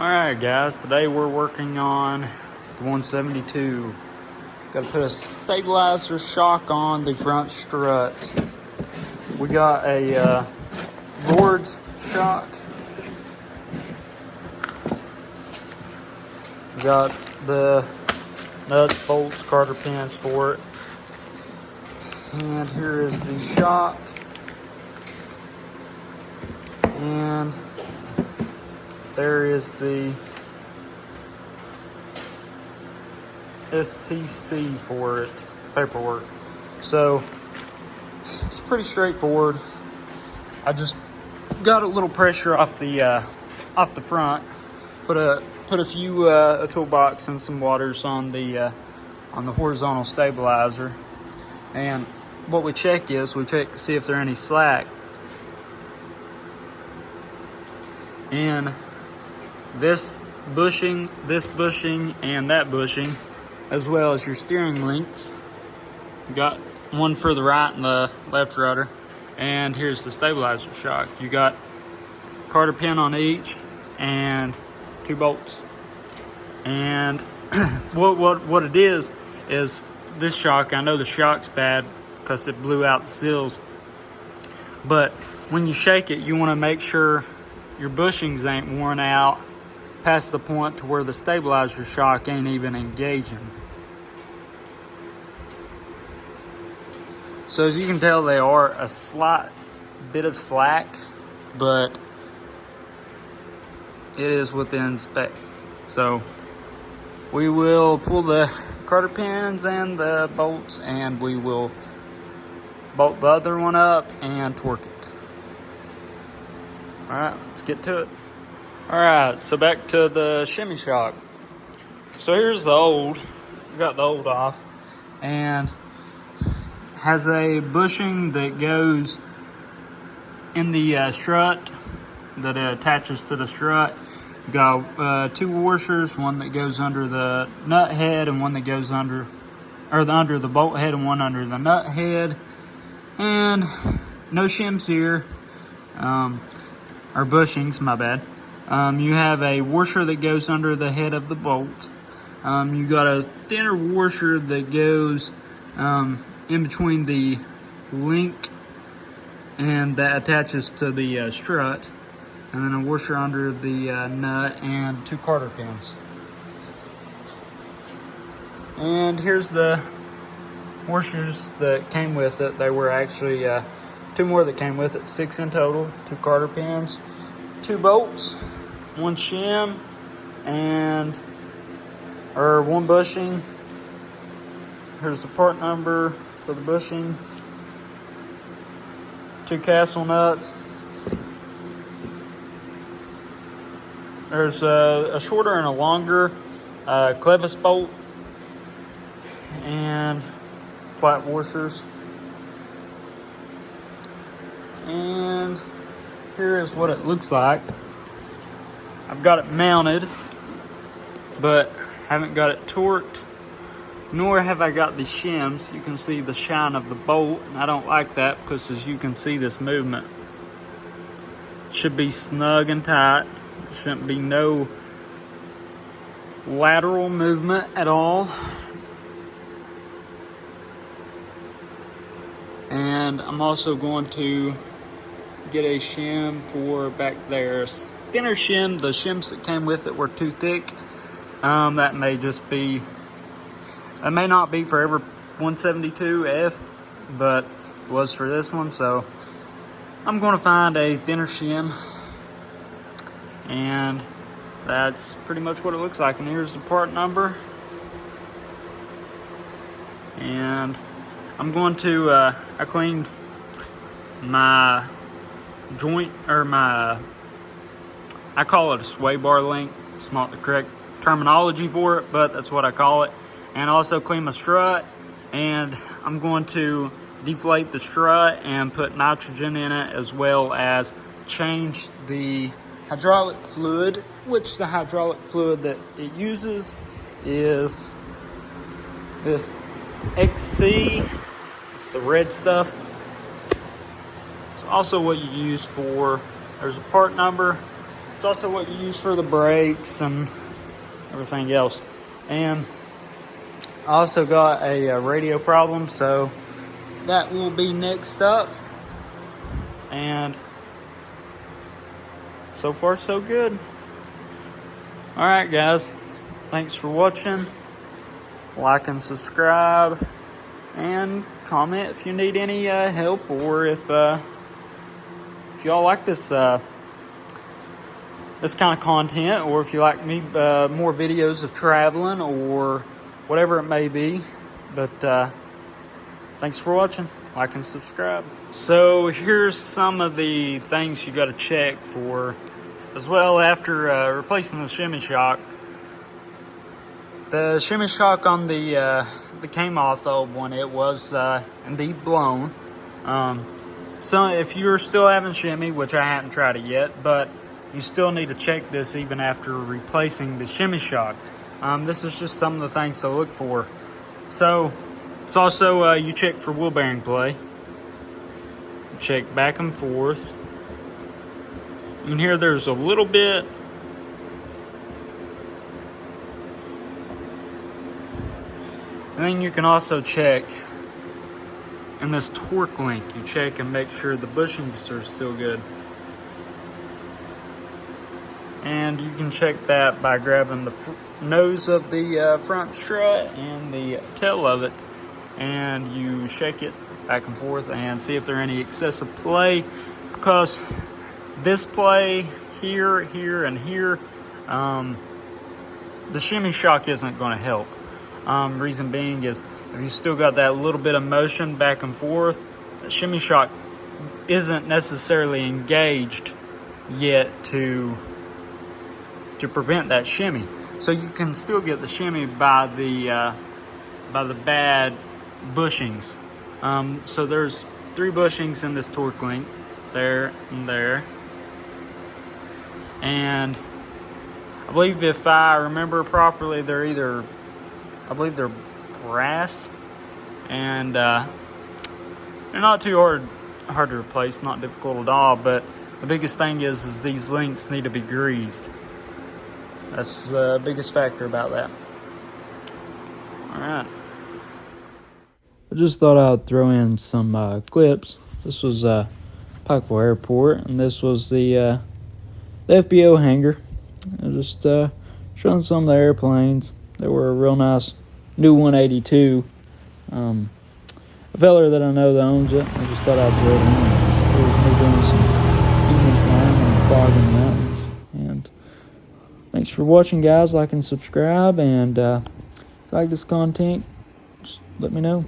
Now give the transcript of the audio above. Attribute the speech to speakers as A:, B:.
A: Alright guys, today we're working on the 172. Got to put a stabilizer shock on the front strut. We got a Lord's shock. We got the nuts, bolts, carter pins for it. And here is the shock. And there is the STC for it, paperwork. So it's pretty straightforward. I just got a little pressure off the front. Put a few a toolbox and some waters on the horizontal stabilizer. And what we check is we check to see if there's any slack. And this bushing, and that bushing, as well as your steering links. You got one for the right and the left rudder. And here's the stabilizer shock. You got carter pin on each and 2 bolts. And what it is this shock, I know the shock's bad because it blew out the seals. But when you shake it, you want to make sure your bushings ain't worn out past the point to where the stabilizer shock ain't even engaging. So as you can tell, they are a slight bit of slack, but it is within spec. So we will pull the carter pins and the bolts, and we will bolt the other one up and torque it. All right, let's get to it. All right, so back to the shimmy shock. So here's the old. We got the old off, and has a bushing that goes in the strut that attaches to the strut. You got 2 washers, one that goes under the nut head and one that goes under the bolt head and one under the nut head. And no shims here, or bushings, my bad. You have a washer that goes under the head of the bolt. You got a thinner washer that goes in between the link and that attaches to the strut, and then a washer under the nut and 2 carter pins. And here's the washers that came with it. They were actually 2 more that came with it, 6 in total, 2 carter pins, 2 bolts, 1 shim, or 1 bushing. Here's the part number for the bushing, 2 castle nuts. There's a shorter and a longer clevis bolt and flat washers. And here is what it looks like. I've got it mounted, but haven't got it torqued, nor have I got the shims. You can see the shine of the bolt, and I don't like that because, as you can see, this movement should be snug and tight. There shouldn't be no lateral movement at all. And I'm also going to get a shim for back there. Thinner shim. The shims that came with it were too thick. That may not be for every 172F, but it was for this one. So I'm going to find a thinner shim, and that's pretty much what it looks like. And here's the part number. And I'm going to I cleaned my joint, or I call it a sway bar link. It's not the correct terminology for it, but that's what I call it. And also clean my strut, and I'm going to deflate the strut and put nitrogen in it, as well as change the hydraulic fluid, which the hydraulic fluid that it uses is this XC. It's the red stuff. It's also what you use for, there's a part number, It's also what you use for the brakes and everything else. And I also got a radio problem, so that will be next up. And so far, so good. All right, guys. Thanks for watching. Like and subscribe. And comment if you need any help, or if y'all like this this kind of content, or if you like me more videos of traveling or whatever it may be. But thanks for watching. Like and subscribe. So here's some of the things you got to check for as well after replacing the shimmy shock. The shimmy shock on the came off the old one. It was indeed blown. So if you're still having shimmy, which I haven't tried it yet, but you still need to check this even after replacing the shimmy shock. This is just some of the things to look for. So it's also you check for wheel bearing play. Check back and forth. And here there's a little bit. And then you can also check in this torque link. You check and make sure the bushings are still good. And you can check that by grabbing the nose of the front strut and the tail of it, and you shake it back and forth and see if there's any excessive play, because this play here, here, and here, the shimmy shock isn't going to help. Reason being is if you still got that little bit of motion back and forth, the shimmy shock isn't necessarily engaged yet to prevent that shimmy. So you can still get the shimmy by the bad bushings. So there's 3 bushings in this torque link, there and there. And I believe, if I remember properly, they're brass, and they're not too hard to replace, not difficult at all. But the biggest thing is these links need to be greased. That's the biggest factor about that. All right. I just thought I'd throw in some clips. This was Pikeville Airport, and this was the FBO hangar. I just showing some of the airplanes. They were a real nice new 182. A feller that I know that owns it, I just thought I'd throw it in. It was me doing some evening flying and fog in the mountains. And thanks for watching, guys. Like and subscribe. And if you like this content, just let me know.